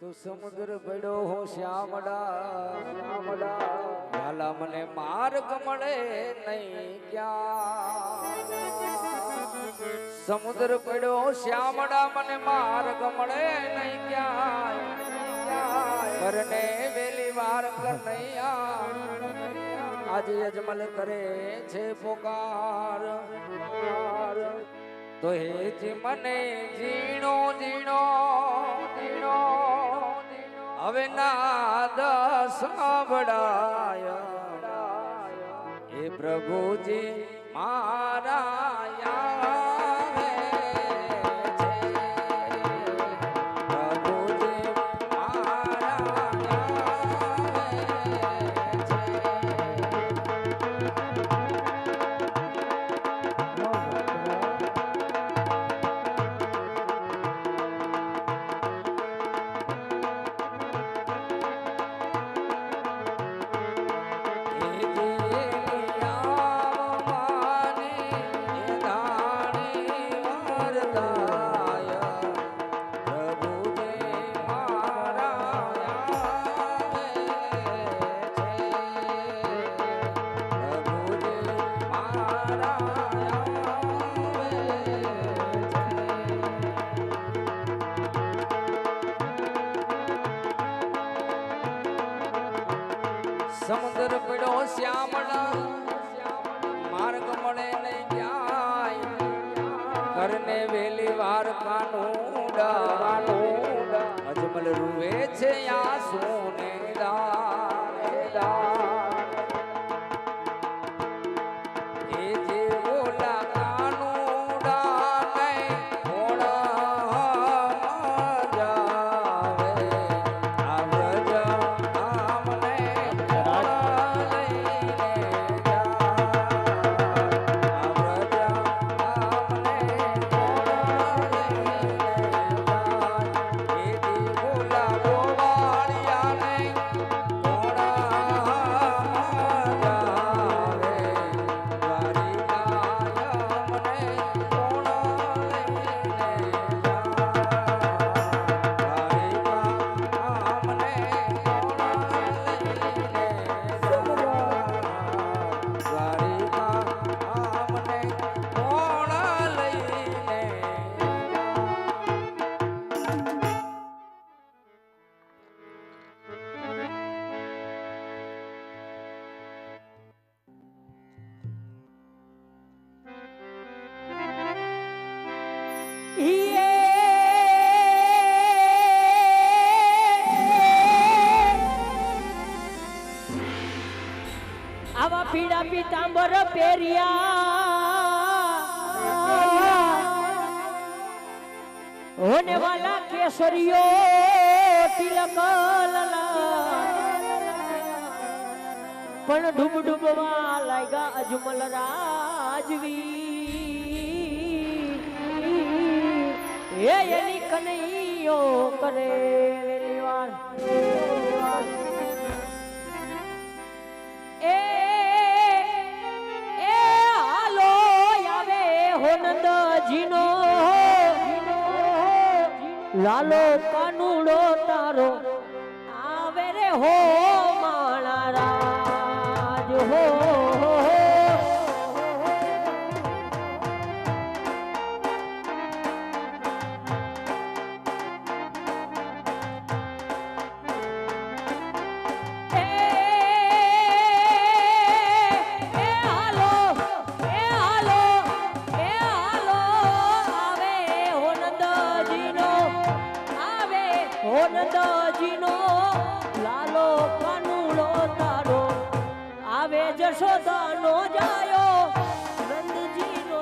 તું સમુદ્ર પડ્યો હો શ્યામડા વાલા મને માર્ગ મળે નહીં ક્યાં સમુદ્ર પડ્યો શ્યામડા મને માર્ગ મળે નહીં ક્યાં કરને વેલી વાર કનૈયા આજે અજમલ કરે છે પોકાર તો હેજી મને જીણો જીણો જીણો હવે નાદ સાંભળાય હે પ્રભુજી મારા સમુદ્ર પડ્યો શ્યામડા માર્ગ મળે નહીં ક્યાંય કરને વેલી વાર કાનુડા અજમલ રૂવે છે આંસુ ને એ જે બોલા કાનુડા નહીં આવા પીડા પીતાંબર પેરિયા હોને વાલા કેસરીઓ તિલક પણ ડૂબ ડૂબવા લાગ્યા અજમલ રાજવી એની કનૈયો કરે વેલીવાર જીનો લાલો કાનુડો તારો આવે રે હો માણા રાજ હો નંદજીનો લાલો કાનુડો તારો આવે જશોદાનો જાયો નંદજીનો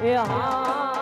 એ હા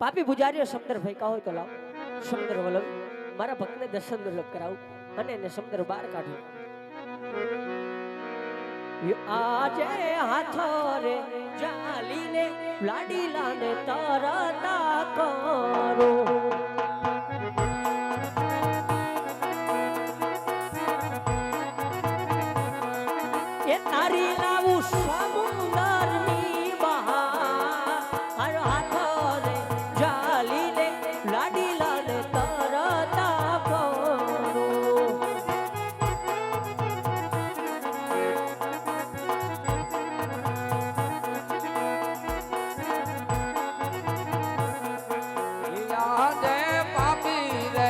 પાપી પૂજારીઓ સમદર ફેંકા હોય તો લાવ સમદર વલવ મારા ભક્તને દર્શન દુર્લભ કરાવું અને એને સમદર બહાર કાઢું આજે હાથો રે ચાલીને લાડીલાને તરતા કરો એ તારી લાવું સમુંદરની બહાર હાથો રે ચાલીને લાડીલાને તરતા કરો યાદે પાપી રે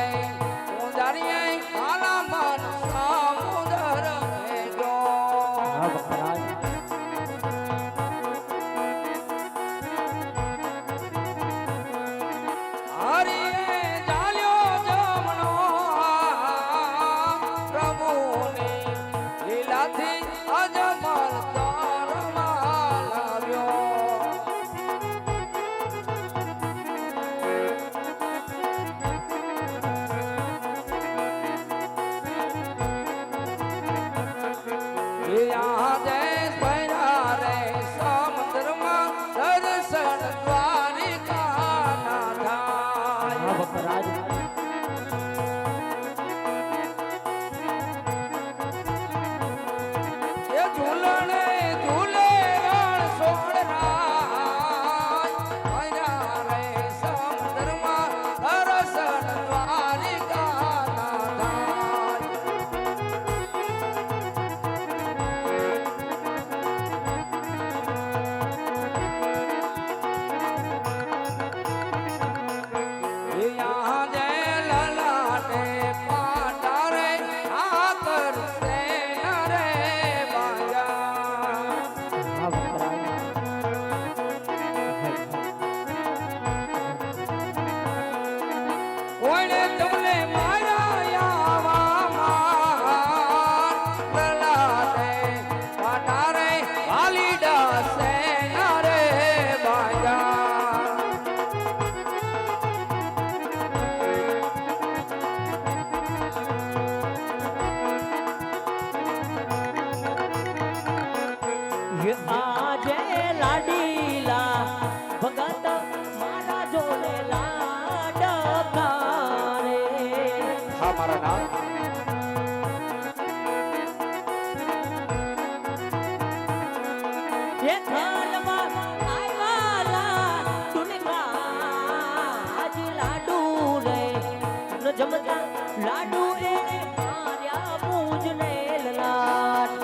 પૂજારીએ કાલા મન સમુદર ભેજો હરિએ ચાલ્યો જમણો પ્રભુની લીલાથી અજમલ તરમાં લાવ્યો યાદે સ્પૈરા રે સમુદ્રમાં દર્શન દ્વારિકા ના થાય એ ઝૂલણે ઝૂલે રણ સોળરાય સ્પૈરા રે સમુદ્રમાં દર્શન દ્વારિકા ના થાય યાદે લલાટે પાટા રે આકર સેના રે બાજા કોઈને તમને મારા આવામાં લલાટે પાટા રે વાલીડા સેના રે બાજા આજે લાડીલા ભગત મારા જોડે લાડકારે હા મારા નામ એ ઘરમાં આયવાલા ટુનકા આજ લાડુ રે ન જમતા લાડુ એને માર્યા પૂજને લલાટ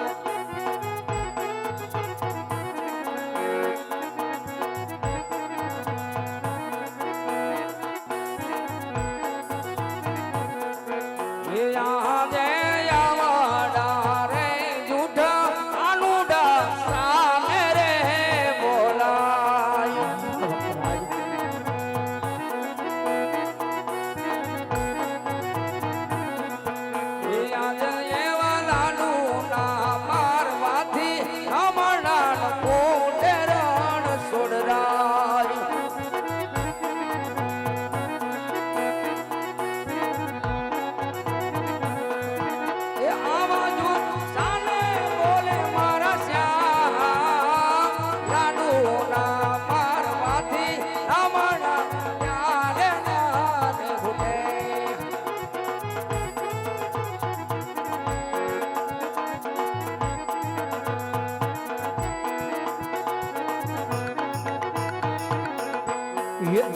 યાદે યાવાડા રે જૂઠા આનુડા સામે રે બોલાય યાદે એવા લાડુના મારવાથી હમણાં કોટે રણ છોડરાય એ આવાજો સાને બોલે મારા શ્યામ લાડુના મારવાથી રમણા ત્યારે નાદ ઘૂટે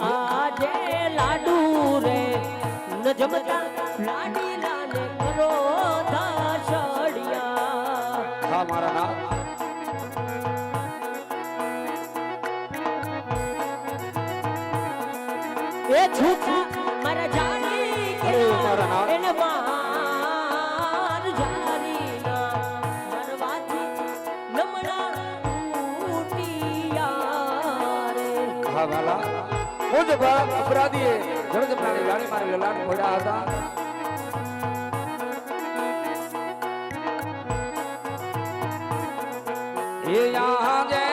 આજે લાડુ રે ન જમતા લાડીલા ને કરો ધાસડિયા હા મારા નામ એ છૂટા મારા જાણી કે મારા નામ. એને માર જારીના મરવાથી નમણા ઉટિયા રે હા વાલા મુજ અપરાધીએ જળજમનાની જાણી મારી લલાટ પડ્યા હતા એ યાદે